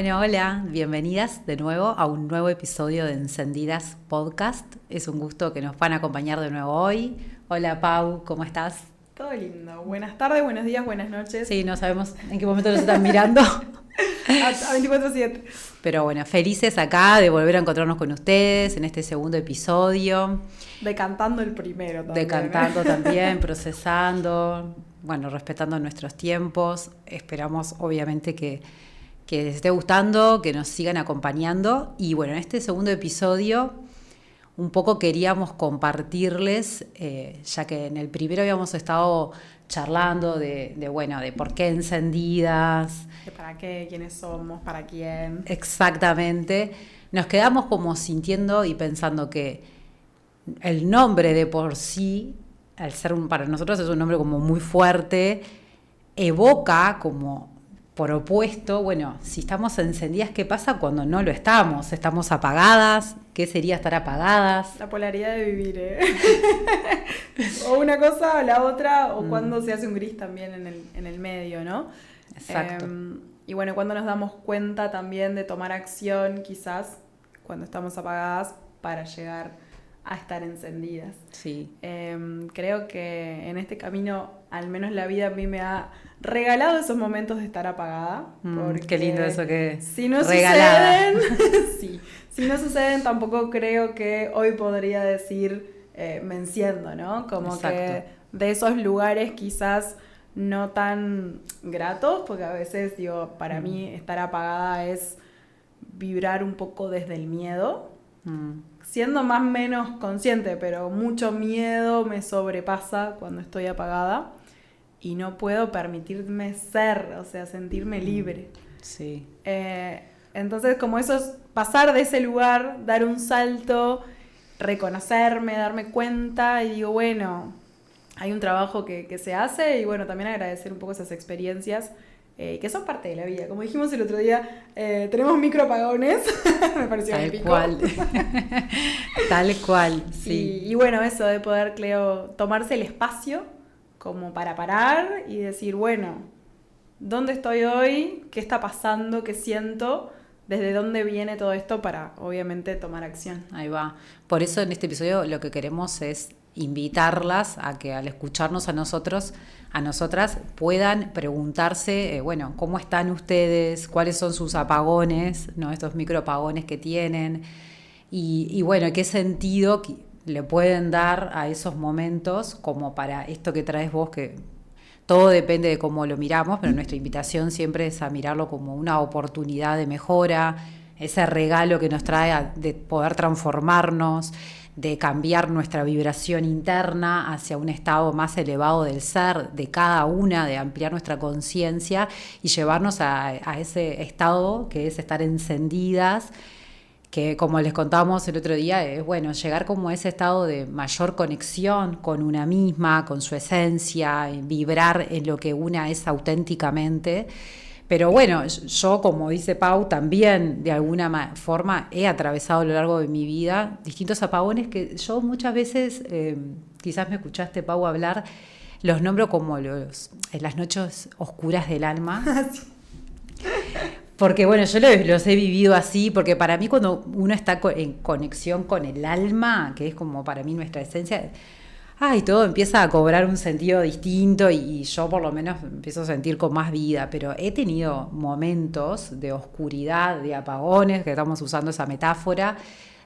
Bueno, hola, bienvenidas de nuevo a un nuevo episodio de Encendidas Podcast. Es un gusto que nos van a acompañar de nuevo hoy. Hola Pau, ¿cómo estás? Todo lindo. Buenas tardes, buenos días, buenas noches. Sí, no sabemos en qué momento nos están mirando. A 24/7. Pero bueno, felices acá de volver a encontrarnos con ustedes en este segundo episodio. Decantando el primero también. Decantando también, procesando, bueno, respetando nuestros tiempos. Esperamos obviamente que les esté gustando, que nos sigan acompañando. Y bueno, en este segundo episodio un poco queríamos compartirles, ya que en el primero habíamos estado charlando de por qué encendidas. ¿Para qué? ¿Quiénes somos? ¿Para quién? Exactamente. Nos quedamos como sintiendo y pensando que el nombre de por sí, al ser para nosotros es un nombre como muy fuerte, evoca como por opuesto, bueno, si estamos encendidas, ¿qué pasa cuando no lo estamos? ¿Estamos apagadas? ¿Qué sería estar apagadas? La polaridad de vivir, ¿eh? O una cosa o la otra, o cuando se hace un gris también en el medio, ¿no? Exacto. Y bueno, cuando nos damos cuenta también de tomar acción, quizás, cuando estamos apagadas, para llegar a estar encendidas. Sí. Creo que en este camino, al menos la vida a mí me ha regalado esos momentos de estar apagada. Porque Qué lindo eso que si no regalada. suceden, sí, si no suceden tampoco creo que hoy podría decir me enciendo, ¿no? Como Exacto. que de esos lugares quizás no tan gratos, porque a veces digo, para mí estar apagada es vibrar un poco desde el miedo. Siendo más menos consciente, pero mucho miedo me sobrepasa cuando estoy apagada y no puedo permitirme ser, o sea, sentirme libre. Sí. Entonces, como eso es pasar de ese lugar, dar un salto, reconocerme, darme cuenta y digo, bueno, hay un trabajo que se hace y bueno, también agradecer un poco esas experiencias que son parte de la vida. Como dijimos el otro día, tenemos microapagones, me pareció Tal épico. cual. Tal cual, sí. Y bueno, eso de poder, Cleo, tomarse el espacio como para parar y decir, bueno, ¿dónde estoy hoy? ¿Qué está pasando? ¿Qué siento? ¿Desde dónde viene todo esto para, obviamente, tomar acción? Ahí va. Por eso en este episodio lo que queremos es invitarlas a que al escucharnos a nosotros, a nosotras, puedan preguntarse, bueno, ¿cómo están ustedes? ¿Cuáles son sus apagones? ¿No? Estos microapagones que tienen. Y bueno, ¿qué sentido le pueden dar a esos momentos como para esto que traes vos, que todo depende de cómo lo miramos, pero nuestra invitación siempre es a mirarlo como una oportunidad de mejora, ese regalo que nos trae de poder transformarnos, de cambiar nuestra vibración interna hacia un estado más elevado del ser, de cada una, de ampliar nuestra conciencia y llevarnos a ese estado que es estar encendidas, que como les contábamos el otro día, es bueno, llegar como a ese estado de mayor conexión con una misma, con su esencia, vibrar en lo que una es auténticamente. Pero bueno, yo, como dice Pau, también de alguna forma he atravesado a lo largo de mi vida distintos apagones que yo muchas veces, quizás me escuchaste, Pau, hablar, los nombro como las noches oscuras del alma. Porque bueno, yo los he vivido así, porque para mí cuando uno está en conexión con el alma, que es como para mí nuestra esencia, todo empieza a cobrar un sentido distinto y yo por lo menos empiezo a sentir con más vida, pero he tenido momentos de oscuridad, de apagones, que estamos usando esa metáfora,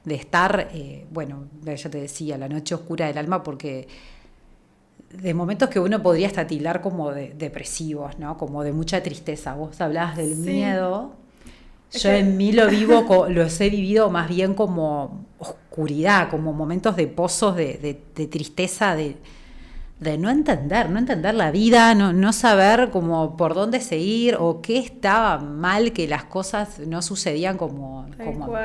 de estar, bueno, ya te decía, la noche oscura del alma, porque de momentos que uno podría hasta tildar como depresivos, ¿no? Como de mucha tristeza. Vos hablabas del miedo. Yo en mí los he vivido más bien como oscuridad, como momentos de pozos de tristeza, de no entender la vida, no saber como por dónde seguir o qué estaba mal, que las cosas no sucedían como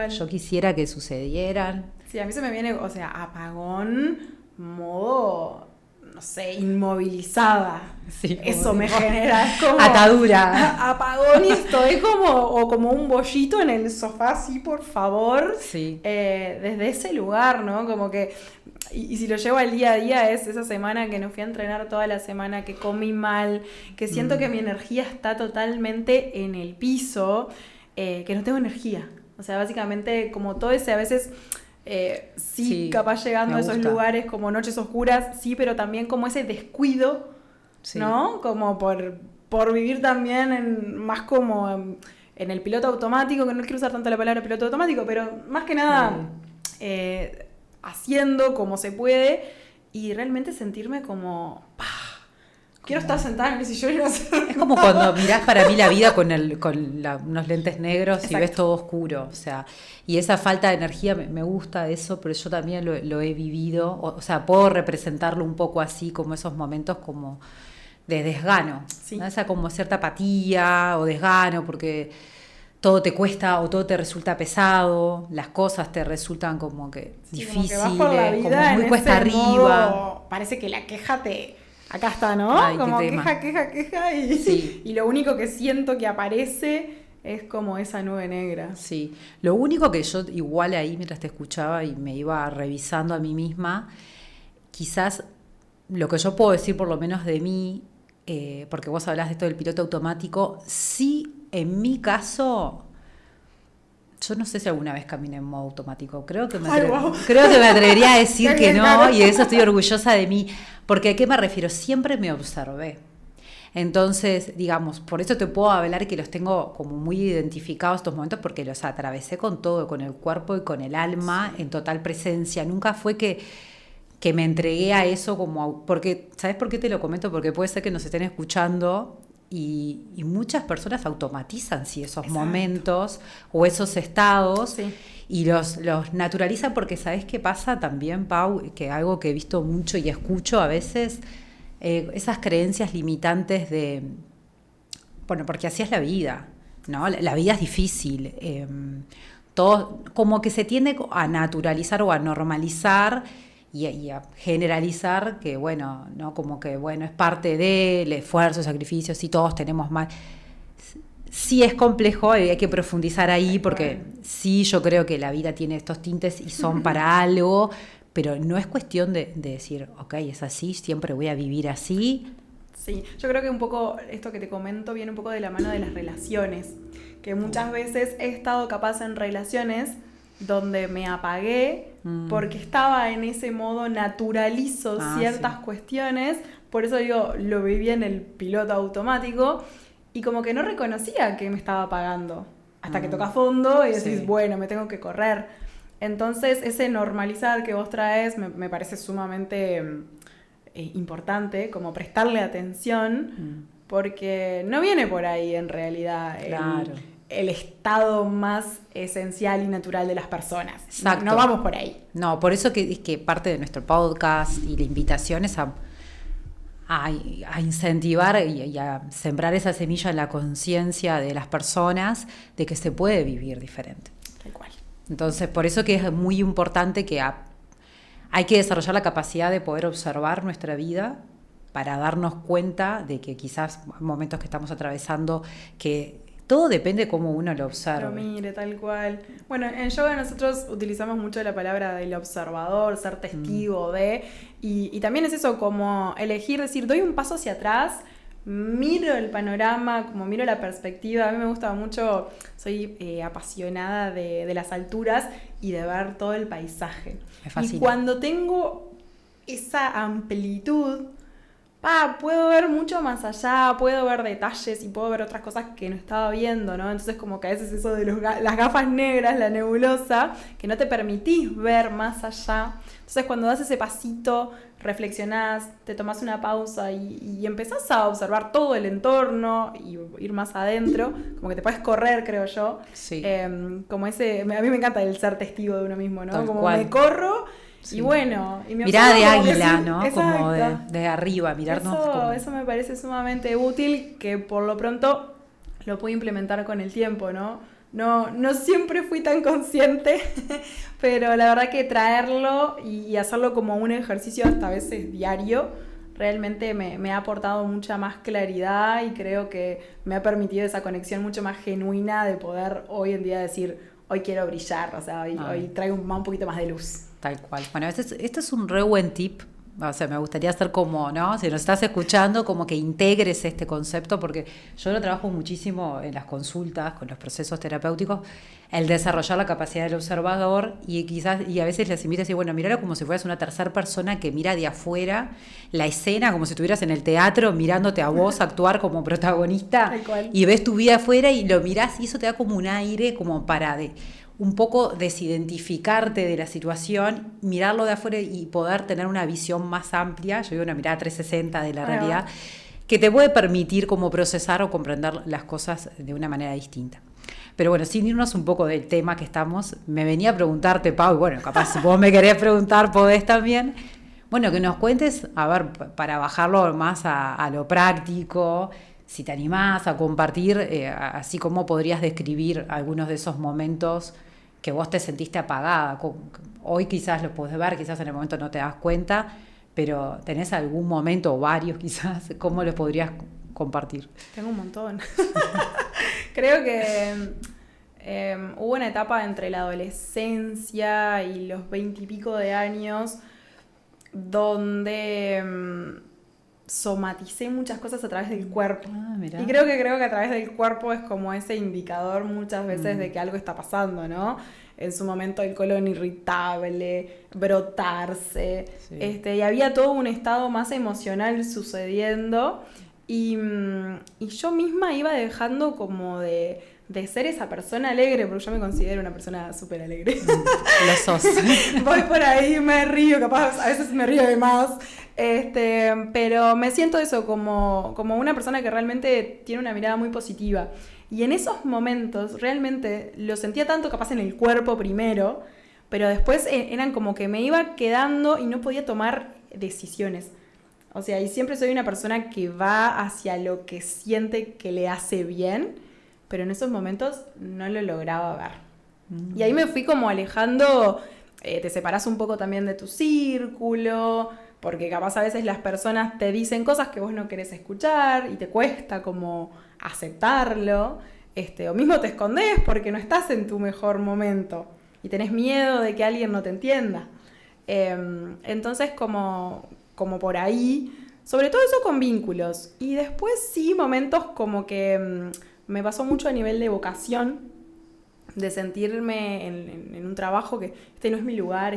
yo quisiera que sucedieran. Sí, a mí se me viene, o sea, apagón, modo, no sé, inmovilizada. Sí, eso me genera como atadura. Apagón y estoy como un bollito en el sofá, sí, por favor. Sí. Desde ese lugar, ¿no? Como que, y si lo llevo al día a día, es esa semana que no fui a entrenar toda la semana, que comí mal, que siento que mi energía está totalmente en el piso. que no tengo energía. O sea, básicamente como todo ese a veces... sí, capaz llegando a esos lugares como noches oscuras, sí, pero también como ese descuido, ¿no? Como por vivir también más como en el piloto automático, que no quiero usar tanto la palabra piloto automático, pero más que nada haciendo como se puede y realmente sentirme como... Quiero estar sentada en el sillón y no hacer Es como cuando mirás para mí la vida con unos lentes negros. Exacto. Y ves todo oscuro. O sea, y esa falta de energía me gusta eso, pero yo también lo he vivido. O sea, puedo representarlo un poco así, como esos momentos como de desgano. Sí. ¿No? Esa como cierta apatía o desgano, porque todo te cuesta o todo te resulta pesado, las cosas te resultan como que difíciles, como, que vas por la vida como muy cuesta arriba. Parece que la queja acá está, ¿no? Ay, como queja y lo único que siento que aparece es como esa nube negra. Sí, lo único que yo igual ahí mientras te escuchaba y me iba revisando a mí misma, quizás lo que yo puedo decir por lo menos de mí, porque vos hablás de esto del piloto automático, sí, en mi caso... Yo no sé si alguna vez caminé en modo automático. Creo que me atrevería a decir que no, y de eso estoy orgullosa de mí. Porque ¿a qué me refiero? Siempre me observé. Entonces, digamos, por eso te puedo hablar que los tengo como muy identificados estos momentos, porque los atravesé con todo, con el cuerpo y con el alma, en total presencia. Nunca fue que me entregué a eso como... Porque, ¿sabes por qué te lo comento? Porque puede ser que nos estén escuchando... Y muchas personas automatizan esos momentos o esos estados y los naturalizan porque ¿sabés qué pasa también, Pau? Que algo que he visto mucho y escucho a veces, esas creencias limitantes de, bueno, porque así es la vida, ¿no? La vida es difícil, todo como que se tiende a naturalizar o a normalizar y a generalizar que, bueno, ¿no? Como que, bueno, es parte del esfuerzo, sacrificio, sí, todos tenemos más. Sí es complejo y hay que profundizar ahí porque sí, yo creo que la vida tiene estos tintes y son para algo, pero no es cuestión de decir, ok, es así, siempre voy a vivir así. Sí, yo creo que un poco esto que te comento viene un poco de la mano de las relaciones, que muchas veces he estado capaz en relaciones donde me apagué porque estaba en ese modo, naturalizo ciertas cuestiones, por eso yo lo viví en el piloto automático y como que no reconocía que me estaba apagando hasta que toca fondo y decís, bueno, me tengo que correr. Entonces ese normalizar que vos traes me parece sumamente importante, como prestarle atención, porque no viene por ahí en realidad. Claro. El estado más esencial y natural de las personas. Exacto. No vamos por ahí. No, por eso que parte de nuestro podcast y la invitación es a incentivar y a sembrar esa semilla en la conciencia de las personas de que se puede vivir diferente. Tal cual. Entonces, por eso que es muy importante que hay que desarrollar la capacidad de poder observar nuestra vida para darnos cuenta de que quizás momentos que estamos atravesando que todo depende de cómo uno lo observe. Pero mire, tal cual. Bueno, en yoga nosotros utilizamos mucho la palabra del observador, ser testigo de... Y también es eso, como elegir, decir, doy un paso hacia atrás, miro el panorama, como miro la perspectiva. A mí me gusta mucho, soy apasionada de las alturas y de ver todo el paisaje. Me fascina. Y cuando tengo esa amplitud... puedo ver mucho más allá, puedo ver detalles y puedo ver otras cosas que no estaba viendo, ¿no? Entonces como que a veces eso de las gafas negras, la nebulosa, que no te permitís ver más allá. Entonces cuando das ese pasito, reflexionás, te tomás una pausa y empezás a observar todo el entorno y ir más adentro, como que te puedes correr, creo yo. Sí. Como a mí me encanta el ser testigo de uno mismo, ¿no? Tal como cual. me corro. Sí. Y bueno, y mirada de águila, sí, ¿no? Exacto. Como de arriba, mirarnos. Eso me parece sumamente útil, que por lo pronto lo puedo implementar con el tiempo, ¿no? No siempre fui tan consciente, pero la verdad que traerlo y hacerlo como un ejercicio hasta a veces diario, realmente me ha aportado mucha más claridad y creo que me ha permitido esa conexión mucho más genuina de poder hoy en día decir, hoy quiero brillar, o sea, hoy traigo un poquito más de luz. Tal cual. Bueno, este es un re buen tip O sea, me gustaría hacer como, ¿no? Si nos estás escuchando, como que integres este concepto, porque yo lo trabajo muchísimo en las consultas, con los procesos terapéuticos, el desarrollar la capacidad del observador y quizás, y a veces les invito a decir, bueno, míralo como si fueras una tercera persona que mira de afuera la escena, como si estuvieras en el teatro mirándote a vos actuar como protagonista y ves tu vida afuera y lo mirás y eso te da como un aire como para un poco desidentificarte de la situación, mirarlo de afuera y poder tener una visión más amplia, yo digo una mirada 360 de la realidad, que te puede permitir como procesar o comprender las cosas de una manera distinta. Pero bueno, sin irnos un poco del tema que estamos, me venía a preguntarte, Pau, y bueno, capaz si vos me querés preguntar, podés también, bueno, que nos cuentes, a ver, para bajarlo más a lo práctico, si te animás a compartir, así como podrías describir algunos de esos momentos que vos te sentiste apagada. Hoy quizás lo podés ver, quizás en el momento no te das cuenta, pero ¿tenés algún momento o varios quizás? ¿Cómo los podrías compartir? Tengo un montón. Creo que hubo una etapa entre la adolescencia y los 20 y pico de años donde somaticé muchas cosas a través del cuerpo. Y creo que a través del cuerpo es como ese indicador muchas veces de que algo está pasando, ¿no? En su momento el colon irritable, brotarse, y había todo un estado más emocional sucediendo y yo misma iba dejando como de ser esa persona alegre, porque yo me considero una persona súper alegre. Lo sos. Voy por ahí, me río, capaz, a veces me río de más, pero me siento eso como una persona que realmente tiene una mirada muy positiva. Y en esos momentos realmente lo sentía tanto capaz en el cuerpo primero, pero después eran como que me iba quedando y no podía tomar decisiones. O sea, y siempre soy una persona que va hacia lo que siente que le hace bien, pero en esos momentos no lo lograba ver. Y ahí me fui como alejando, te separás un poco también de tu círculo, porque capaz a veces las personas te dicen cosas que vos no querés escuchar y te cuesta como aceptarlo, o mismo te escondés porque no estás en tu mejor momento y tenés miedo de que alguien no te entienda. Entonces como por ahí, sobre todo eso con vínculos. Y después sí, momentos como que me pasó mucho a nivel de vocación, de sentirme en un trabajo que este no es mi lugar,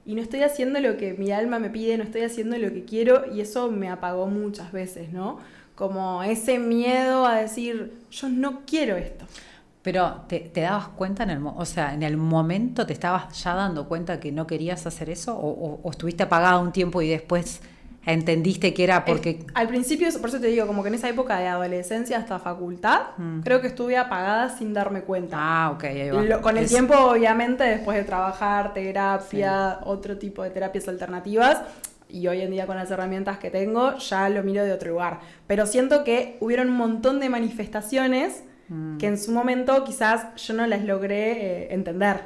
y no estoy haciendo lo que mi alma me pide, no estoy haciendo lo que quiero, y eso me apagó muchas veces, ¿no? Como ese miedo a decir, yo no quiero esto. Pero ¿te dabas cuenta en el momento te estabas ya dando cuenta que no querías hacer eso? ¿O estuviste apagada un tiempo y después entendiste que era porque...? Al principio, por eso te digo, como que en esa época de adolescencia hasta facultad, creo que estuve apagada sin darme cuenta. Ah, ok, ahí va. Con el tiempo, obviamente, después de trabajar, terapia, otro tipo de terapias alternativas, y hoy en día con las herramientas que tengo, ya lo miro de otro lugar. Pero siento que hubieron un montón de manifestaciones que en su momento quizás yo no las logré entender,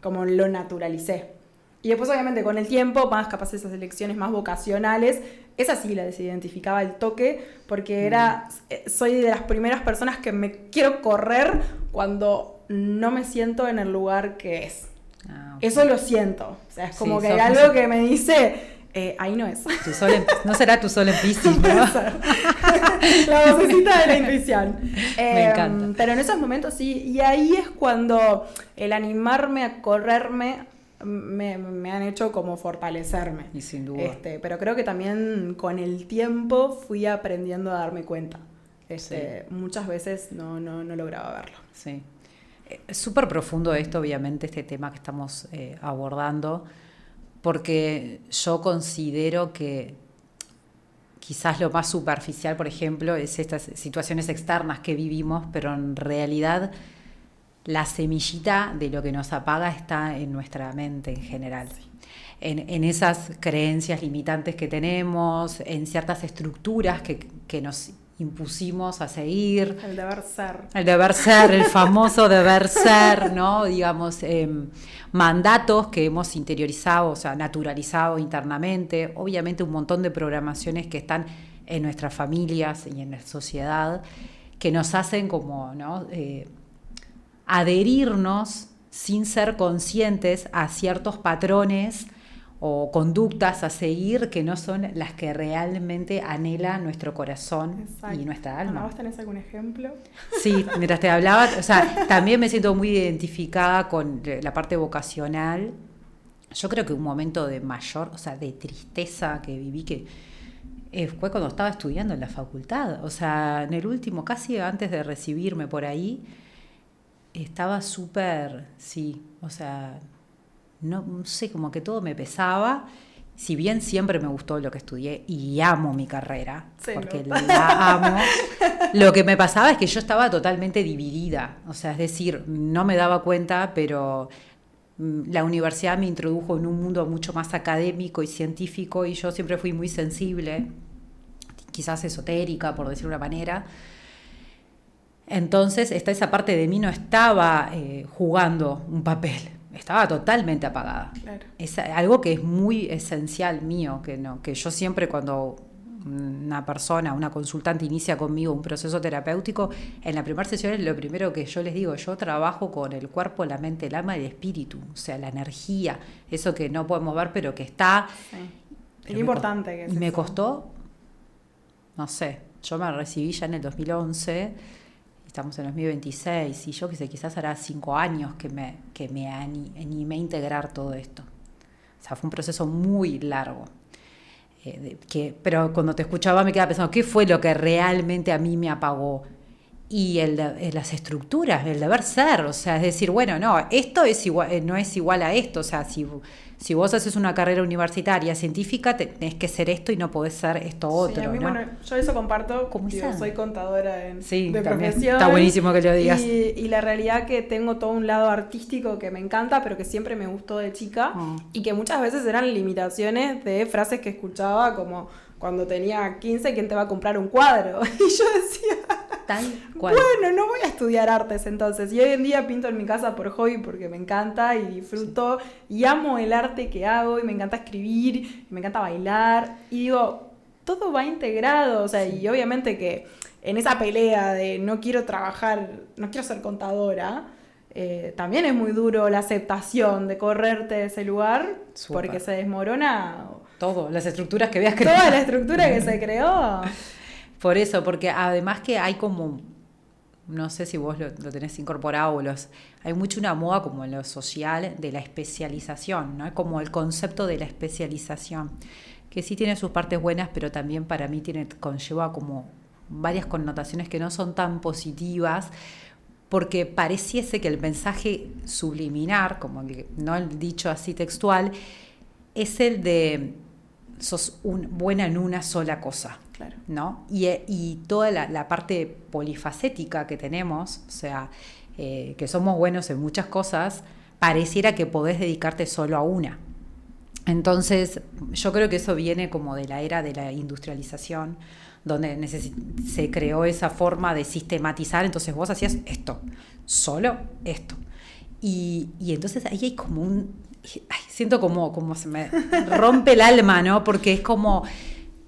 como lo naturalicé. Y después, obviamente, con el tiempo, más capaz esas elecciones más vocacionales, esas sí las identificaba al toque, porque soy de las primeras personas que me quiero correr cuando no me siento en el lugar que es. Eso lo siento. O sea, es como que hay algo que me dice, ahí no es. No será tu sol en Piscis, ¿no? La vocecita de la intuición. Me encanta. Pero en esos momentos sí, y ahí es cuando el animarme a correrme me han hecho como fortalecerme. Y sin duda. Pero creo que también con el tiempo fui aprendiendo a darme cuenta. Muchas veces no lograba verlo. Sí. Es súper profundo esto, obviamente, este tema que estamos abordando, porque yo considero que quizás lo más superficial, por ejemplo, es estas situaciones externas que vivimos, pero en realidad la semillita de lo que nos apaga está en nuestra mente en general. Sí. En esas creencias limitantes que tenemos, en ciertas estructuras que nos impusimos a seguir. El deber ser. El deber ser, el famoso deber ser, ¿no? Digamos, mandatos que hemos interiorizado, o sea, naturalizado internamente. Obviamente un montón de programaciones que están en nuestras familias y en la sociedad que nos hacen como, ¿no? Adherirnos sin ser conscientes a ciertos patrones o conductas a seguir que no son las que realmente anhela nuestro corazón. Exacto. Y nuestra alma. ¿Vos tenés algún ejemplo? Sí, mientras te hablaba, o sea, también me siento muy identificada con la parte vocacional. Yo creo que un momento de mayor, o sea, de tristeza que viví, que fue cuando estaba estudiando en la facultad. O sea, en el último, casi antes de recibirme por ahí, estaba súper, sí, o sea, no sé, como que todo me pesaba. Si bien siempre me gustó lo que estudié y amo mi carrera, porque la amo, lo que me pasaba es que yo estaba totalmente dividida. O sea, es decir, no me daba cuenta, pero la universidad me introdujo en un mundo mucho más académico y científico y yo siempre fui muy sensible, quizás esotérica, por decir una manera. Entonces, esa parte de mí no estaba jugando un papel, estaba totalmente apagada. Claro. Es algo que es muy esencial mío, que yo siempre cuando una persona, una consultante inicia conmigo un proceso terapéutico, en la primera sesión es lo primero que yo les digo, yo trabajo con el cuerpo, la mente, el alma y el espíritu, o sea, la energía, eso que no podemos ver pero que está. Sí. Es importante que es y me eso. costó, no sé, yo me recibí ya en el 2011, estamos en 2026, y yo que sé, quizás hará 5 años que me animé a integrar todo esto. O sea, fue un proceso muy largo. Pero cuando te escuchaba me quedaba pensando, ¿qué fue lo que realmente a mí me apagó? Y las estructuras, el deber ser, o sea, es decir, bueno, no, esto es igual, no es igual a esto, o sea, si vos haces una carrera universitaria científica, tenés que ser esto y no podés ser esto otro. Sí, a mí, ¿no? Bueno, yo eso comparto, soy contadora de profesión. Está buenísimo que lo digas. Y la realidad que tengo todo un lado artístico que me encanta, pero que siempre me gustó de chica, y que muchas veces eran limitaciones de frases que escuchaba como cuando tenía 15, ¿quién te va a comprar un cuadro? Y yo decía, tal cual. Bueno, no voy a estudiar artes entonces. Y hoy en día pinto en mi casa por hobby porque me encanta y disfruto y amo el arte que hago y me encanta escribir y me encanta bailar. Y digo, todo va integrado. O sea, y obviamente que en esa pelea de no quiero trabajar, no quiero ser contadora, también es muy duro la aceptación de correrte de ese lugar. Súper. Porque se desmorona todo, las estructuras que habías creado. Toda la estructura que se creó. Por eso, porque además que hay como, no sé si vos lo tenés incorporado, hay mucho una moda como en lo social de la especialización, ¿no? Es como el concepto de la especialización, que sí tiene sus partes buenas, pero también para mí conlleva como varias connotaciones que no son tan positivas, porque pareciese que el mensaje subliminar, como no el dicho así textual, es el de sos buena en una sola cosa. Claro. ¿No? Y toda la parte polifacética que tenemos, o sea, que somos buenos en muchas cosas, pareciera que podés dedicarte solo a una. Entonces, yo creo que eso viene como de la era de la industrialización, donde se creó esa forma de sistematizar, entonces vos hacías esto, solo esto. Y entonces ahí hay como siento como se me rompe el alma, ¿no? Porque es como,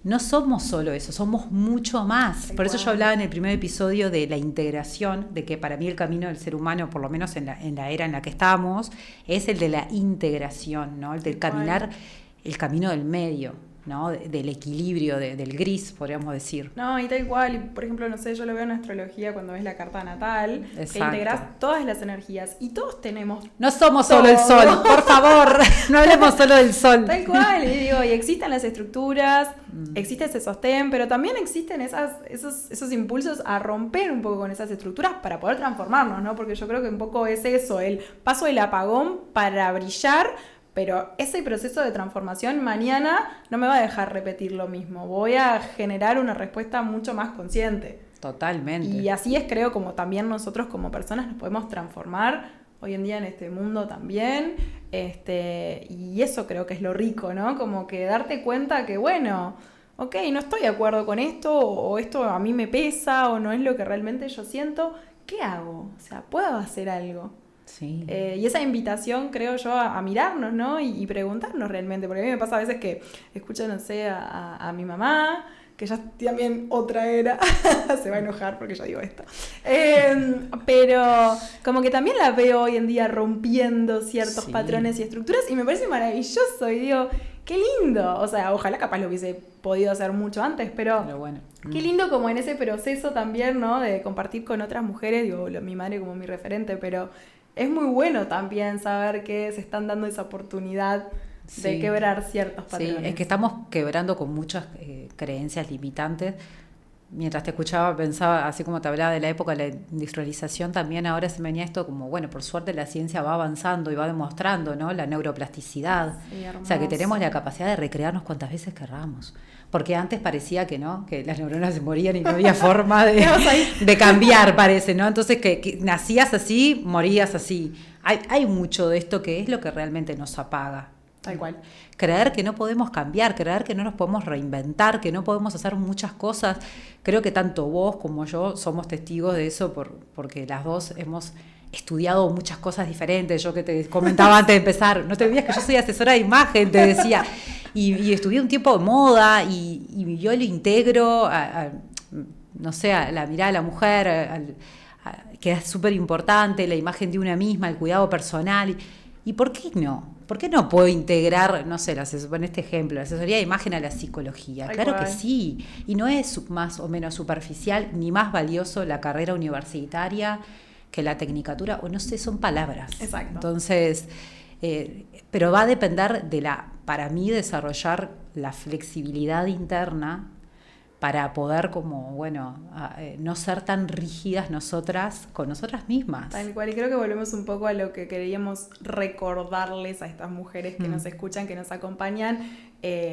no somos solo eso, somos mucho más. Por eso yo hablaba en el primer episodio de la integración, de que para mí el camino del ser humano, por lo menos en la era en la que estamos, es el de la integración, ¿no? El del caminar, el camino del medio, ¿no? Del equilibrio, del gris, podríamos decir. No, y tal cual. Y por ejemplo, no sé, yo lo veo en astrología cuando ves la carta natal, Exacto. Que integrás todas las energías y todos tenemos. No somos solo el sol, por favor, no hablemos solo del sol. Tal cual, y existen las estructuras, existe ese sostén, pero también existen esos impulsos a romper un poco con esas estructuras para poder transformarnos, ¿no? Porque yo creo que un poco es eso, el paso del apagón para brillar. Pero ese proceso de transformación mañana no me va a dejar repetir lo mismo. Voy a generar una respuesta mucho más consciente. Totalmente. Y así es, creo, como también nosotros como personas nos podemos transformar hoy en día en este mundo también. Y eso creo que es lo rico, ¿no? Como que darte cuenta que, bueno, ok, no estoy de acuerdo con esto, o esto a mí me pesa, o no es lo que realmente yo siento. ¿Qué hago? O sea, ¿puedo hacer algo? Sí. Y esa invitación, creo yo, a mirarnos, ¿no? Y preguntarnos realmente, porque a mí me pasa a veces que escucho, no sé, a mi mamá, que ya también otra era, se va a enojar porque yo digo esto, pero como que también la veo hoy en día rompiendo ciertos patrones y estructuras y me parece maravilloso y digo, qué lindo, o sea, ojalá capaz lo hubiese podido hacer mucho antes, pero bueno. Qué lindo como en ese proceso también, ¿no? De compartir con otras mujeres, digo, mi madre como mi referente, pero es muy bueno también saber que se están dando esa oportunidad de quebrar ciertos patrones. Sí, es que estamos quebrando con muchas creencias limitantes. Mientras te escuchaba, pensaba, así como te hablaba de la época de la industrialización, también ahora se me venía esto como, bueno, por suerte la ciencia va avanzando y va demostrando, ¿no? La neuroplasticidad. Sí, o sea, que tenemos la capacidad de recrearnos cuantas veces querramos. Porque antes parecía que no, que las neuronas se morían y no había forma de cambiar, parece, ¿no? Entonces, que nacías así, morías así. Hay mucho de esto que es lo que realmente nos apaga. Tal cual. Creer que no podemos cambiar, creer que no nos podemos reinventar, que no podemos hacer muchas cosas. Creo que tanto vos como yo somos testigos de eso porque las dos hemos estudiado muchas cosas diferentes. Yo que te comentaba antes de empezar, no te olvides que yo soy asesora de imagen, te decía, y estudié un tiempo de moda y yo lo integro no sé, a la mirada de la mujer, que es súper importante, la imagen de una misma, el cuidado personal. ¿Y por qué no? ¿Por qué no puedo integrar, no sé, en este ejemplo, la asesoría de imagen a la psicología? Claro que sí. Y no es más o menos superficial ni más valioso la carrera universitaria que la tecnicatura, o no sé, son palabras. Exacto. Entonces, pero va a depender para mí, desarrollar la flexibilidad interna para poder no ser tan rígidas nosotras con nosotras mismas. Tal cual, y creo que volvemos un poco a lo que queríamos recordarles a estas mujeres que nos escuchan, que nos acompañan,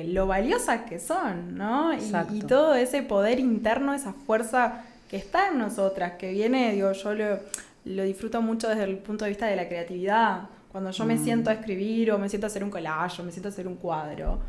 lo valiosas que son, ¿no? Y todo ese poder interno, esa fuerza que está en nosotras, que viene, yo lo disfruto mucho desde el punto de vista de la creatividad. Cuando yo me siento a escribir o me siento a hacer un collage o me siento a hacer un cuadro,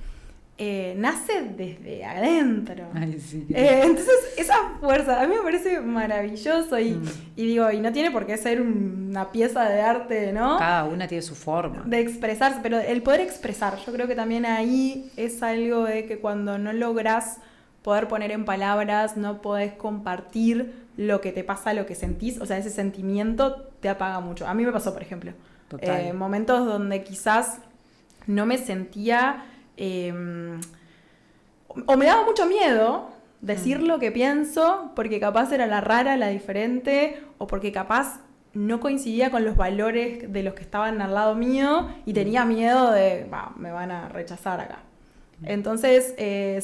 nace desde adentro. Ay, sí, entonces esa fuerza a mí me parece maravilloso y digo, y no tiene por qué ser una pieza de arte, ¿no? Cada una tiene su forma de expresarse, pero el poder expresar, yo creo que también ahí es algo de que cuando no lográs poder poner en palabras, no podés compartir lo que te pasa, lo que sentís, o sea, ese sentimiento te apaga mucho. A mí me pasó, por ejemplo, momentos donde quizás no me sentía o me daba mucho miedo decir lo que pienso porque capaz era la rara, la diferente, o porque capaz no coincidía con los valores de los que estaban al lado mío y tenía miedo de, me van a rechazar acá. Entonces,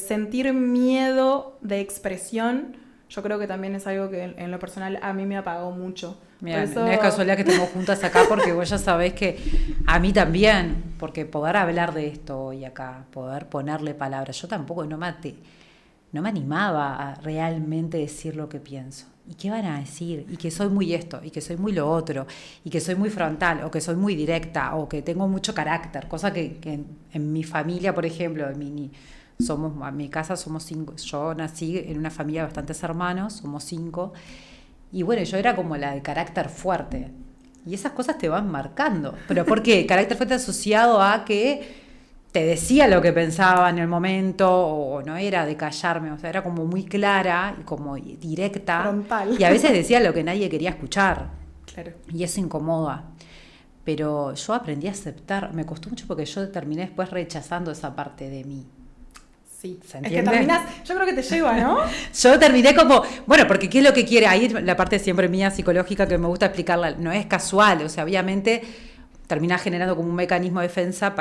sentir miedo de expresión, yo creo que también es algo que en lo personal a mí me apagó mucho. Mira, no es casualidad que estemos juntas acá porque vos ya sabés que a mí también, porque poder hablar de esto hoy acá, poder ponerle palabras, yo tampoco no me animaba a realmente decir lo que pienso. ¿Y qué van a decir? Y que soy muy esto, y que soy muy lo otro, y que soy muy frontal, o que soy muy directa, o que tengo mucho carácter, cosa que en mi familia, por ejemplo, en mi casa somos 5, yo nací en una familia de bastantes hermanos, somos 5, y bueno, yo era como la de carácter fuerte, y esas cosas te van marcando. ¿Pero por qué? Carácter fuerte asociado a que te decía lo que pensaba en el momento, o no era de callarme, o sea, era como muy clara y como directa. Frontal. Y a veces decía lo que nadie quería escuchar. Claro. Y eso incomoda. Pero yo aprendí a aceptar, me costó mucho porque yo terminé después rechazando esa parte de mí. Sí, es que terminás, yo creo que te lleva, ¿no? Yo terminé como, bueno, porque ¿qué es lo que quiere? Ahí la parte siempre mía psicológica que me gusta explicarla, no es casual, o sea, obviamente terminás generando como un mecanismo de defensa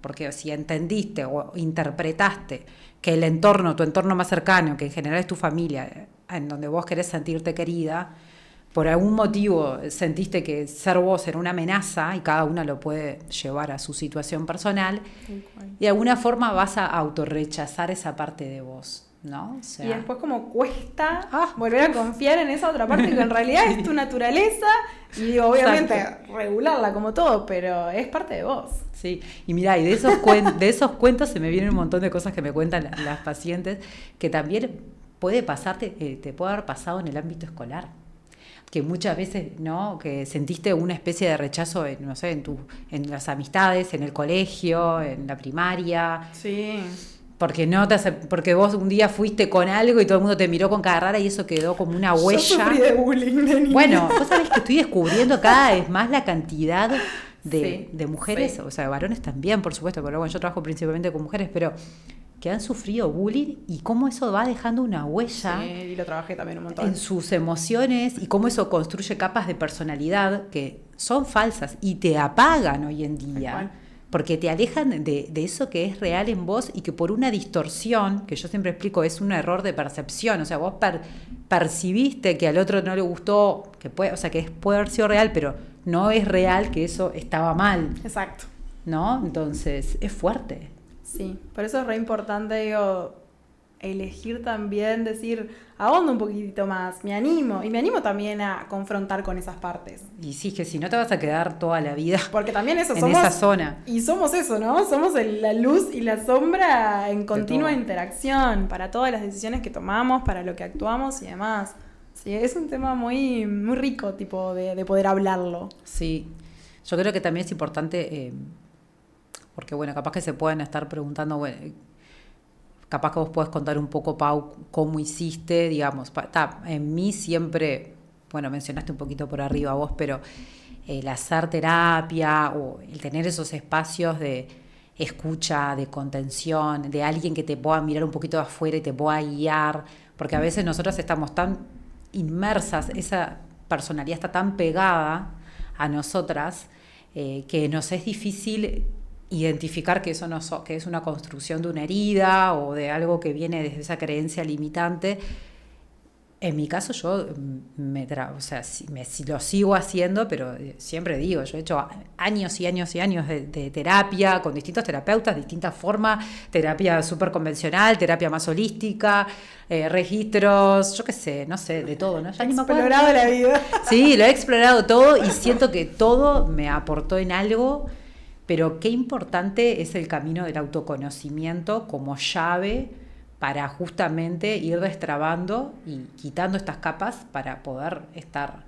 porque si entendiste o interpretaste que el entorno, tu entorno más cercano, que en general es tu familia, en donde vos querés sentirte querida, por algún motivo sentiste que ser vos era una amenaza, y cada una lo puede llevar a su situación personal, y de alguna forma vas a autorrechazar esa parte de vos, ¿no? O sea, y después como cuesta volver a confiar en esa otra parte que en realidad es tu naturaleza, y digo, obviamente regularla como todo, pero es parte de vos. Sí, y mirá, y de esos cuentos se me vienen un montón de cosas que me cuentan las pacientes, que también puede pasarte, te puede haber pasado en el ámbito escolar, que muchas veces, ¿no? Que sentiste una especie de rechazo, no sé, en las amistades, en el colegio, en la primaria. Sí. Porque porque vos un día fuiste con algo y todo el mundo te miró con cara rara y eso quedó como una huella. Yo sufrí de bullying de niña. Bueno, vos sabés que estoy descubriendo cada vez más la cantidad de mujeres, o sea, de varones también, por supuesto, pero bueno, yo trabajo principalmente con mujeres, pero que han sufrido bullying y cómo eso va dejando una huella y lo trabajé también un montón. en sus emociones y cómo eso construye capas de personalidad que son falsas y te apagan hoy en día. Porque te alejan de eso que es real en vos y que por una distorsión, que yo siempre explico, es un error de percepción. O sea, vos percibiste que al otro no le gustó, que puede haber sido real, pero no es real que eso estaba mal. Exacto. ¿No? Entonces, es fuerte. Sí, por eso es re importante, digo, elegir también, decir, ahondo un poquitito más, me animo. Y me animo también a confrontar con esas partes. Y sí, que si no te vas a quedar toda la vida porque también eso en somos, esa zona. Y somos eso, ¿no? Somos la luz y la sombra en continua interacción para todas las decisiones que tomamos, para lo que actuamos y demás. Sí, es un tema muy, muy rico, tipo, de poder hablarlo. Sí, yo creo que también es importante, porque bueno, capaz que se pueden estar preguntando, bueno, capaz que vos podés contar un poco, Pau, cómo hiciste, digamos, en mí siempre, bueno, mencionaste un poquito por arriba vos, pero el hacer terapia o el tener esos espacios de escucha, de contención, de alguien que te pueda mirar un poquito de afuera y te pueda guiar, porque a veces nosotras estamos tan inmersas, esa personalidad está tan pegada a nosotras que nos es difícil identificar que eso que es una construcción de una herida o de algo que viene desde esa creencia limitante. En mi caso yo lo sigo haciendo, pero siempre digo, yo he hecho años y años y años de terapia con distintos terapeutas, distintas formas, terapia súper convencional, terapia más holística, registros, yo qué sé, no sé, de todo, ¿no? Ya he explorado la vida. Sí, lo he explorado todo y siento que todo me aportó en algo, pero qué importante es el camino del autoconocimiento como llave para justamente ir destrabando y quitando estas capas para poder estar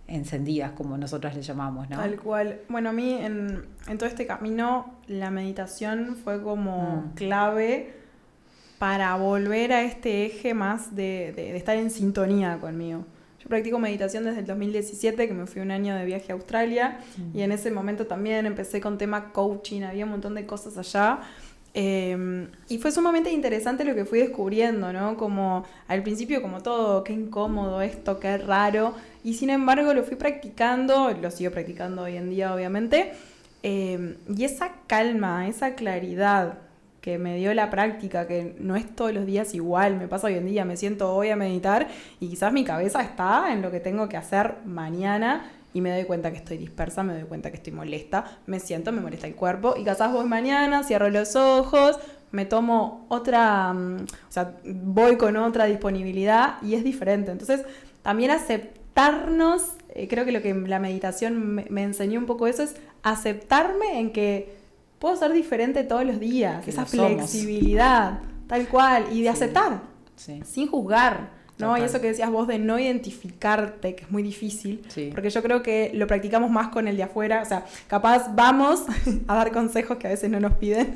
encendidas, como nosotras le llamamos, ¿no? Tal cual. Bueno, a mí en todo este camino la meditación fue como clave para volver a este eje más de estar en sintonía conmigo. Yo practico meditación desde el 2017, que me fui un año de viaje a Australia, y en ese momento también empecé con tema coaching, había un montón de cosas allá. Y fue sumamente interesante lo que fui descubriendo, ¿no? Como al principio como todo, qué incómodo esto, qué raro, y sin embargo lo fui practicando, lo sigo practicando hoy en día obviamente, y esa calma, esa claridad que me dio la práctica, que no es todos los días igual, me pasa hoy en día, me siento hoy a meditar y quizás mi cabeza está en lo que tengo que hacer mañana, y me doy cuenta que estoy dispersa, me doy cuenta que estoy molesta, me siento, me molesta el cuerpo, y quizás voy mañana, cierro los ojos, me tomo otra, voy con otra disponibilidad y es diferente. Entonces, también aceptarnos, creo que lo que la meditación me enseñó un poco eso es aceptarme en que puedo ser diferente todos los días, esa flexibilidad, tal cual, y de aceptar, sin juzgar. ¿No? Y eso que decías vos de no identificarte, que es muy difícil, porque yo creo que lo practicamos más con el de afuera, o sea, capaz vamos a dar consejos que a veces no nos piden.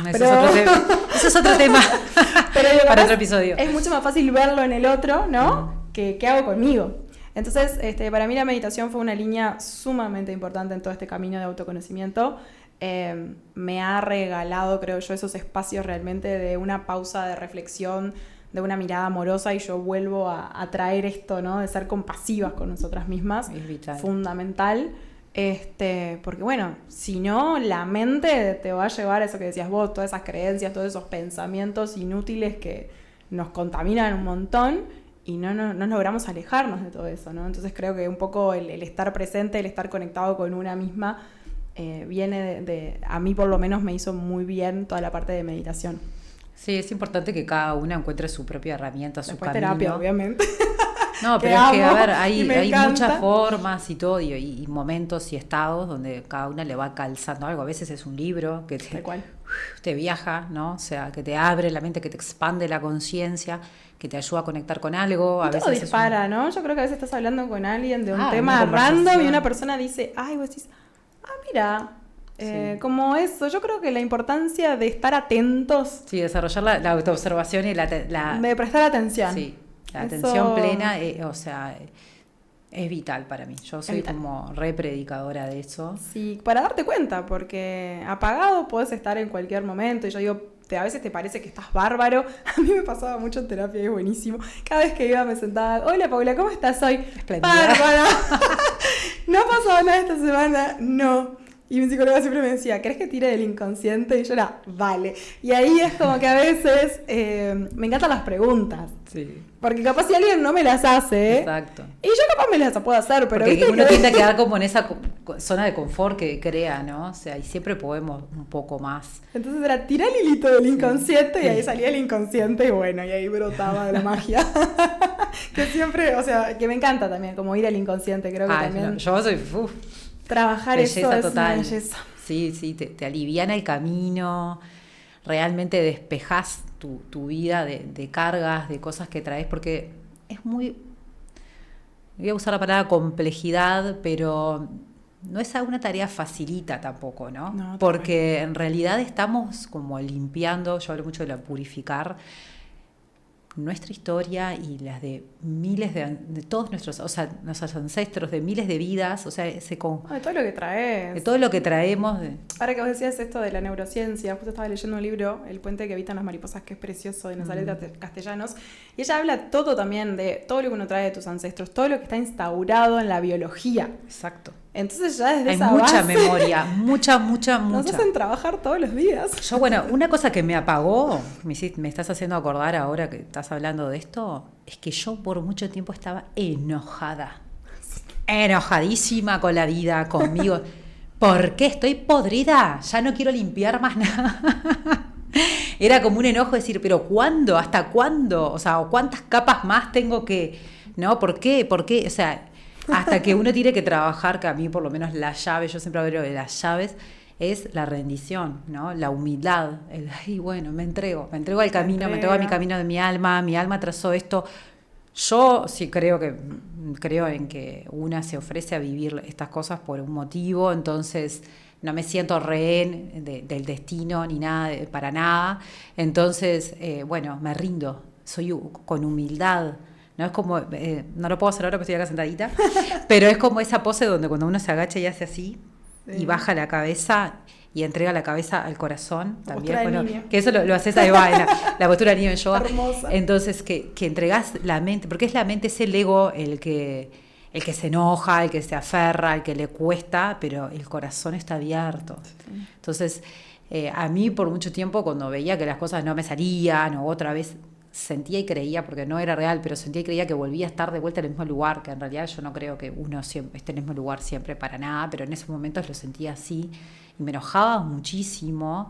Eso es otro tema pero para otro episodio. Es mucho más fácil verlo en el otro, ¿no? ¿Qué hago conmigo? Entonces, para mí la meditación fue una línea sumamente importante en todo este camino de autoconocimiento. Me ha regalado, creo yo, esos espacios realmente de una pausa de reflexión, de una mirada amorosa, y yo vuelvo a traer esto, ¿no? De ser compasivas con nosotras mismas. Es vital. Fundamental. Porque bueno, si no, la mente te va a llevar a eso que decías vos, todas esas creencias, todos esos pensamientos inútiles que nos contaminan un montón y no logramos alejarnos de todo eso, ¿no? Entonces creo que un poco el estar presente, el estar conectado con una misma, viene a mí por lo menos me hizo muy bien toda la parte de meditación. Sí, es importante que cada una encuentre su propia herramienta, su camino. Terapia, obviamente. No, pero es que, a ver, hay muchas formas y todo, y momentos y estados donde cada una le va calzando algo. A veces es un libro que te viaja, ¿no? O sea, que te abre la mente, que te expande la conciencia, que te ayuda a conectar con algo. A todo veces dispara, ¿no? Yo creo que a veces estás hablando con alguien de un tema random y una persona dice, ay, vos decís, mira, Como eso, yo creo que la importancia de estar atentos. Sí, desarrollar la autoobservación y de prestar atención. Sí, la atención plena, o sea, es vital para mí. Yo soy como re predicadora de eso. Sí, para darte cuenta, porque apagado puedes estar en cualquier momento. Y yo digo, a veces te parece que estás bárbaro. A mí me pasaba mucho en terapia y es buenísimo. Cada vez que iba me sentaba, hola Paula, ¿cómo estás hoy? Espléndida. Bárbara. ¿No ha pasado nada esta semana? No. Y mi psicóloga siempre me decía, ¿querés que tire del inconsciente? Y yo era, vale. Y ahí es como que a veces me encantan las preguntas. Sí. Porque capaz si alguien no me las hace. Exacto. Y yo capaz me las puedo hacer, pero porque uno tiende a quedar como en esa zona de confort que crea, ¿no? O sea, y siempre podemos un poco más. Entonces era tirar el hilito del inconsciente y ahí salía el inconsciente y bueno, y ahí brotaba de la magia. Que siempre, o sea, que me encanta también, como ir al inconsciente, creo que también. No, yo soy... Trabajar belleza eso total. es una belleza. Sí, te aliviana el camino, realmente despejas tu vida de cargas, de cosas que traes, porque es muy, voy a usar la palabra complejidad, pero no es una tarea facilita tampoco, ¿no? No, porque en realidad estamos como limpiando, yo hablo mucho de la purificar, nuestra historia y las de miles de todos nuestros ancestros, de miles de vidas, o sea, de todo lo que traes. De todo lo que traemos. Ahora que vos decías esto de la neurociencia, justo estaba leyendo un libro, El puente que habitan las mariposas, que es precioso, de Nazaret Castellanos, y ella habla todo también de todo lo que uno trae de tus ancestros, todo lo que está instaurado en la biología. Exacto. Entonces ya desde hay esa mucha base, memoria, mucha. nos hacen trabajar todos los días. Yo, bueno, una cosa que me apagó, me estás haciendo acordar ahora que estás hablando de esto, es que yo por mucho tiempo estaba enojadísima con la vida, conmigo. ¿Por qué estoy podrida? Ya no quiero limpiar más nada. Era como un enojo decir, pero ¿cuándo? ¿Hasta cuándo? O sea, ¿cuántas capas más tengo que...? ¿No? ¿Por qué? O sea... Hasta que uno tiene que trabajar, que a mí por lo menos la llave, yo siempre hablo de las llaves, es la rendición, ¿no? La humildad, bueno, me entrego al camino, me entrego a mi camino de mi alma trazó esto. Yo sí creo en que una se ofrece a vivir estas cosas por un motivo, entonces no me siento rehén del destino ni nada, para nada. Entonces, bueno, me rindo, soy con humildad. No es como, no lo puedo hacer ahora porque estoy acá sentadita, pero es como esa pose donde cuando uno se agacha y hace así, y baja la cabeza y entrega la cabeza al corazón la también. Bueno, que eso lo haces ahí va, la postura de niño en yoga. Hermosa. Entonces, que entregás la mente, porque es la mente, es el ego el que se enoja, el que se aferra, el que le cuesta, pero el corazón está abierto. Sí. Entonces, a mí por mucho tiempo, cuando veía que las cosas no me salían, o otra vez sentía y creía, porque no era real, pero sentía y creía que volvía a estar de vuelta en el mismo lugar, que en realidad yo no creo que uno siempre esté en el mismo lugar siempre para nada, pero en esos momentos lo sentía así y me enojaba muchísimo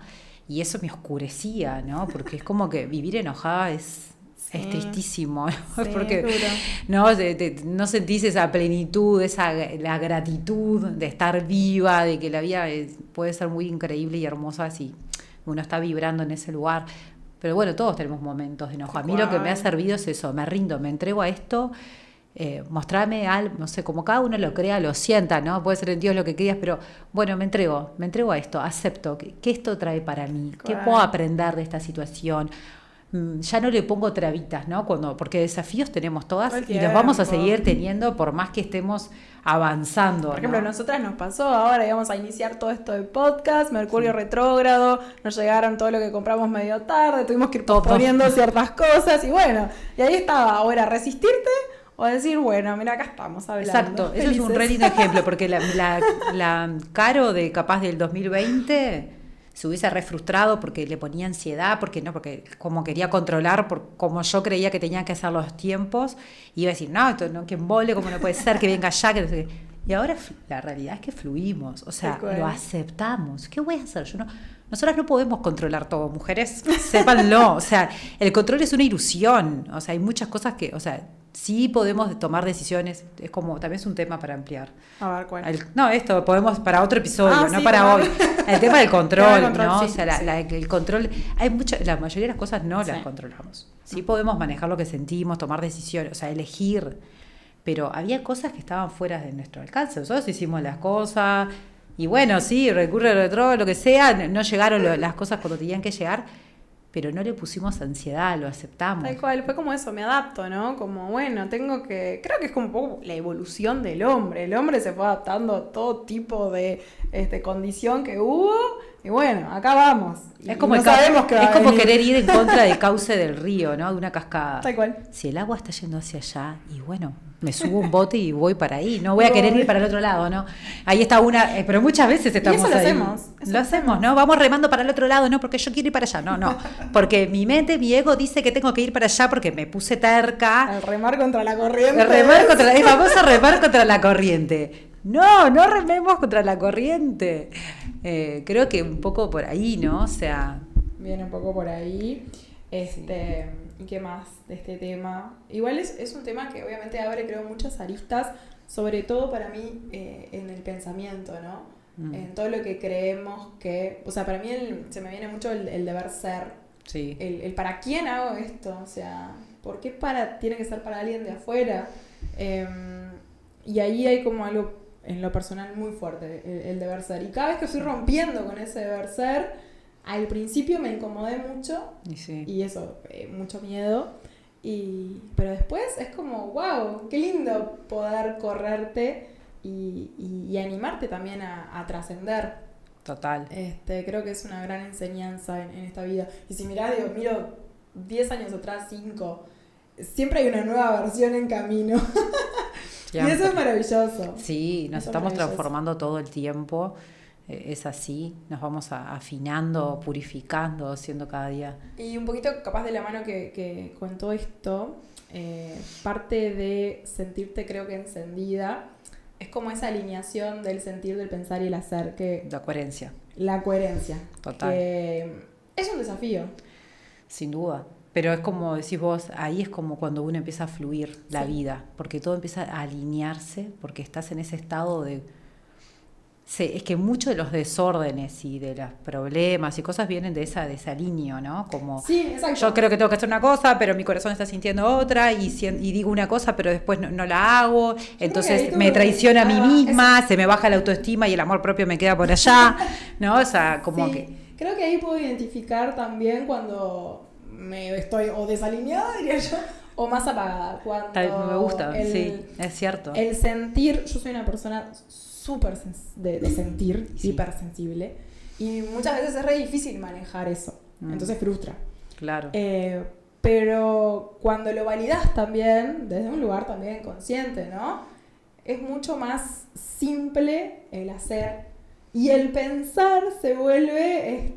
y eso me oscurecía, ¿no? Porque es como que vivir enojada es tristísimo, ¿no? Sí, porque no no sentís esa plenitud, la gratitud de estar viva, de que la vida puede ser muy increíble y hermosa si uno está vibrando en ese lugar. Pero bueno, todos tenemos momentos de enojo. A mí lo que me ha servido es eso, me rindo, me entrego a esto, mostrarme algo, no sé, como cada uno lo crea, lo sienta, ¿no? Puede ser en Dios lo que quieras, pero bueno, me entrego a esto, acepto que esto trae para mí, qué puedo aprender de esta situación. Ya no le pongo trabitas, ¿no? Porque desafíos tenemos todas y los vamos a seguir teniendo por más que estemos avanzando. Por ejemplo, a nosotras nos pasó, ahora íbamos a iniciar todo esto de podcast, Mercurio retrógrado, nos llegaron todo lo que compramos medio tarde, tuvimos que ir posponiendo ciertas cosas y bueno, y ahí estaba, ahora resistirte o decir, bueno, mira, acá estamos hablando. Exacto, eso es un re lindo ejemplo, porque la Caro de capaz del 2020 se hubiese refrustrado porque le ponía ansiedad, porque como quería controlar, como yo creía que tenía que hacer los tiempos, iba a decir, no, esto no, que embole, como no puede ser, que venga ya, que no sé qué. Y ahora la realidad es que fluimos, o sea, lo aceptamos. ¿Qué voy a hacer? Nosotras no podemos controlar todo, mujeres, sépanlo. O sea, el control es una ilusión. O sea, hay muchas cosas que, o sea, sí podemos tomar decisiones. Es como, también es un tema para ampliar. A ver, ¿cuál? Esto podemos para otro episodio, no sí, para hoy. El tema del control, ¿no? Sí, o sea, el control, la mayoría de las cosas no las controlamos. Sí podemos manejar lo que sentimos, tomar decisiones, o sea, elegir. Pero había cosas que estaban fuera de nuestro alcance. Nosotros hicimos las cosas, Y bueno, sí, recurre al retrógrado, lo que sea, no llegaron las cosas cuando tenían que llegar, pero no le pusimos ansiedad, lo aceptamos. Tal cual, fue como eso, me adapto, ¿no? Como, bueno, creo que es como un poco la evolución del hombre. El hombre se fue adaptando a todo tipo de condición que hubo, y bueno, acá vamos. Es como, no sabemos qué va es a como venir. querer ir en contra del cauce del río, ¿no? De una cascada. Tal cual. Si el agua está yendo hacia allá, y bueno, me subo un bote y voy para ahí. No voy a querer ir para el otro lado, ¿no? Ahí está pero muchas veces estamos eso lo ahí. hacemos. Lo hacemos, ¿no? Vamos remando para el otro lado, no, porque yo quiero ir para allá. No. Porque mi mente, mi ego dice que tengo que ir para allá porque me puse terca. Al remar contra la corriente. Es famoso remar contra la corriente. No rememos contra la corriente. Creo que un poco por ahí, ¿no? O sea... Viene un poco por ahí. ¿Y qué más de este tema? Igual es un tema que obviamente abre, creo, muchas aristas, sobre todo para mí en el pensamiento, ¿no? En todo lo que creemos que... O sea, para mí se me viene mucho el deber ser. Sí. El para quién hago esto, o sea, ¿por qué tiene que ser para alguien de afuera? Y ahí hay como algo en lo personal muy fuerte, el deber ser. Y cada vez que fui rompiendo con ese deber ser, al principio me incomodé mucho, y eso, mucho miedo, pero después es como, wow, qué lindo poder correrte y animarte también a trascender. Total. Creo que es una gran enseñanza en esta vida. Y si miro 10 años atrás, 5, siempre hay una nueva versión en camino. Y eso es maravilloso. Sí, nos estamos transformando todo el tiempo. Es así, nos vamos afinando, purificando, haciendo cada día. Y un poquito capaz de la mano que con todo esto, parte de sentirte, creo que encendida, es como esa alineación del sentir, del pensar y el hacer. La coherencia. La coherencia. Total. Que es un desafío. Sin duda. Pero es como decís vos, ahí es como cuando uno empieza a fluir la vida, porque todo empieza a alinearse, porque estás en ese estado de... es que muchos de los desórdenes y de los problemas y cosas vienen de esa desalineo, ¿no? Como sí, exacto. Yo creo que tengo que hacer una cosa, pero mi corazón está sintiendo otra, y digo una cosa, pero después no la hago, entonces me traiciono a mí misma, se me baja la autoestima y el amor propio me queda por allá, ¿no? O sea, como que... Creo que ahí puedo identificar también cuando me estoy o desalineada, diría yo, o más apagada. Cuando me gusta, sí, es cierto. El sentir, yo soy una persona súper de sentir, sí, hipersensible, y muchas veces es re difícil manejar eso, entonces frustra. Claro. Pero cuando lo validas también, desde un lugar también consciente, ¿no? Es mucho más simple el hacer. Y el pensar se vuelve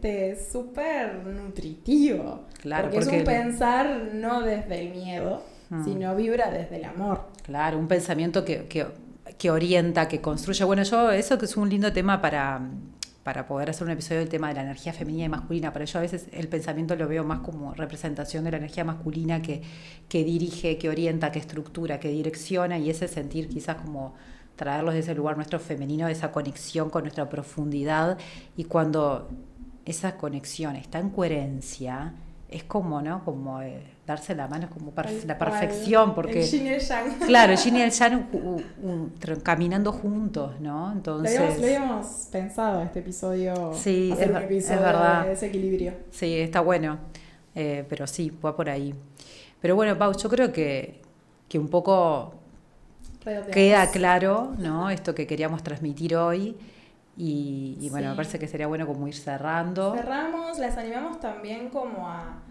súper nutritivo. Claro, porque es un pensar no desde el miedo, sino vibra desde el amor. Claro, un pensamiento que orienta, que construye. Bueno, eso que es un lindo tema para poder hacer un episodio del tema de la energía femenina y masculina. Pero yo a veces el pensamiento lo veo más como representación de la energía masculina que dirige, que orienta, que estructura, que direcciona, y ese sentir quizás como... traerlos de ese lugar nuestro femenino, de esa conexión con nuestra profundidad, y cuando esa conexión está en coherencia, es como, ¿no? Como darse la mano, es como la perfección, porque... El yin y el yang. Claro, el yin y el yang caminando juntos, ¿no? Entonces... Lo habíamos pensado este episodio, sí, hacer un episodio es verdad. de ese equilibrio. Sí, está bueno, pero sí, va por ahí. Pero bueno, Pau, yo creo que un poco... queda claro, ¿no? Esto que queríamos transmitir hoy, y bueno, me parece que sería bueno como ir cerrando. Cerramos, las animamos también como a...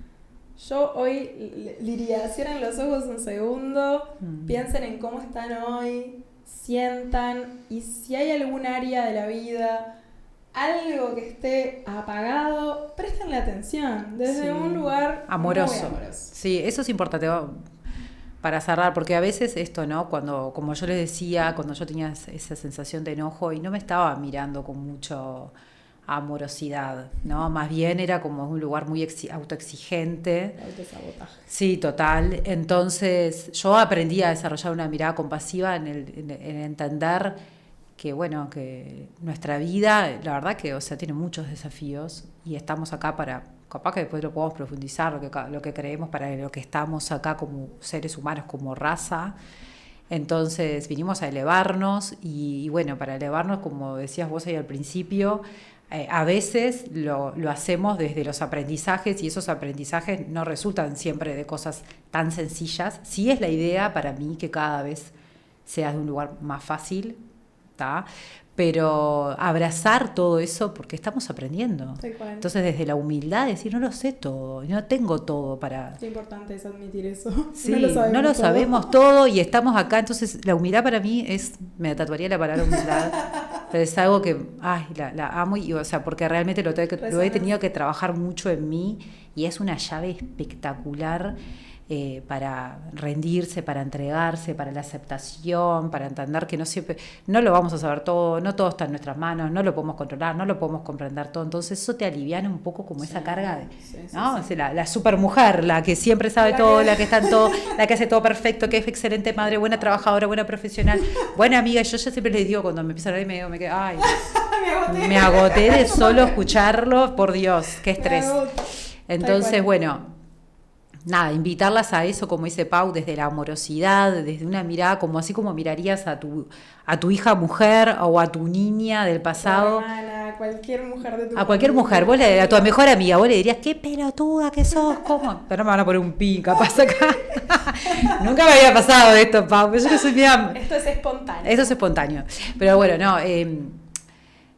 Yo hoy diría, cierren los ojos un segundo, piensen en cómo están hoy, sientan, y si hay algún área de la vida, algo que esté apagado, prestenle atención, desde un lugar amoroso. Muy amoroso. Sí, eso es importante. Para cerrar, porque a veces esto, ¿no? Cuando, como yo les decía, cuando yo tenía esa sensación de enojo y no me estaba mirando con mucho amorosidad, ¿no? Más bien era como un lugar muy autoexigente. Autosabotaje. Sí, total. Entonces yo aprendí a desarrollar una mirada compasiva en entender que, bueno, que nuestra vida, la verdad que, o sea, tiene muchos desafíos, y estamos acá para... Capaz que después lo podemos profundizar, lo que creemos, para lo que estamos acá como seres humanos, como raza, Entonces vinimos a elevarnos y bueno, para elevarnos, como decías vos ahí al principio, a veces lo hacemos desde los aprendizajes y esos aprendizajes no resultan siempre de cosas tan sencillas. Sí es la idea para mí que cada vez sea de un lugar más fácil, ¿tá? Pero abrazar todo eso porque estamos aprendiendo. Entonces desde la humildad decir, no lo sé todo, no tengo todo para... Qué importante es admitir eso. Sí, no lo sabemos todo y estamos acá. Entonces la humildad para mí me tatuaría la palabra humildad, pero es algo que la amo y, o sea, porque realmente lo he tenido que trabajar mucho en mí y es una llave espectacular. Para rendirse, para entregarse, para la aceptación, para entender que no siempre, no lo vamos a saber todo, no todo está en nuestras manos, no lo podemos controlar, no lo podemos comprender todo. Entonces eso te aliviana un poco como esa carga de, ¿no? Sí. La supermujer, la que siempre sabe todo, la que está en todo, la que hace todo perfecto, que es excelente madre, buena trabajadora, buena profesional, buena amiga. Yo ya siempre les digo cuando me empiezan a ver, me quedo, me agoté de solo escucharlo, por Dios, qué estrés. Entonces, bueno, nada, invitarlas a eso, como dice Pau, desde la amorosidad, desde una mirada como así como mirarías a tu hija mujer o a tu niña del pasado. A cualquier mujer de tu A cualquier mujer, a tu mejor amiga, vos le dirías, qué pelotuda que sos, ¿cómo? Pero no me van a poner un pin, capaz acá. Nunca me había pasado esto, Pau, pero yo que soy Esto es espontáneo. Esto es espontáneo. Pero bueno, no,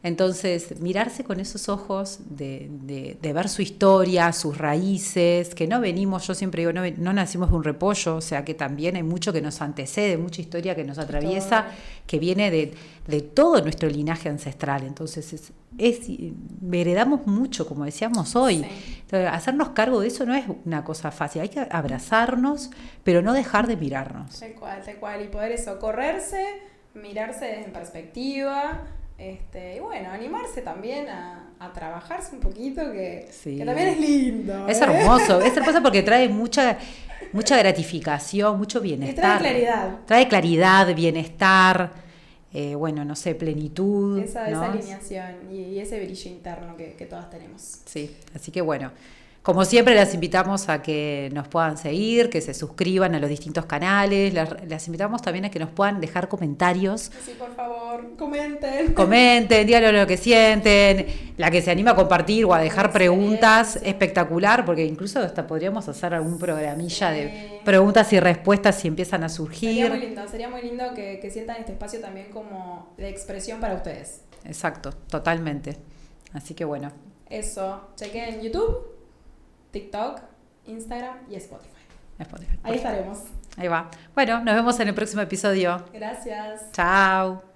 entonces, mirarse con esos ojos de ver su historia, sus raíces, que no venimos, yo siempre digo, no nacimos de un repollo, o sea que también hay mucho que nos antecede, mucha historia que nos atraviesa, que viene de todo nuestro linaje ancestral. Entonces, heredamos mucho, como decíamos hoy. Sí. Entonces, hacernos cargo de eso no es una cosa fácil, hay que abrazarnos, pero no dejar de mirarnos. Tal cual, y poder correrse, mirarse en perspectiva. Y bueno, animarse también a trabajarse un poquito, que también es lindo. Es hermoso porque trae mucha gratificación, mucho bienestar. Trae claridad, bienestar, bueno, no sé, plenitud. Esa alineación y ese brillo interno que todas tenemos. Sí, así que bueno. Como siempre, las invitamos a que nos puedan seguir, que se suscriban a los distintos canales. Las invitamos también a que nos puedan dejar comentarios. Sí, por favor, comenten. Díganos lo que sienten. La que se anima a compartir o a dejar preguntas, espectacular, porque incluso hasta podríamos hacer algún programilla de preguntas y respuestas si empiezan a surgir. Sería muy lindo que sientan este espacio también como de expresión para ustedes. Exacto, totalmente. Así que bueno. Eso, chequen YouTube, TikTok, Instagram y Spotify. Ahí estaremos. Ahí va. Bueno, nos vemos en el próximo episodio. Gracias. Chao.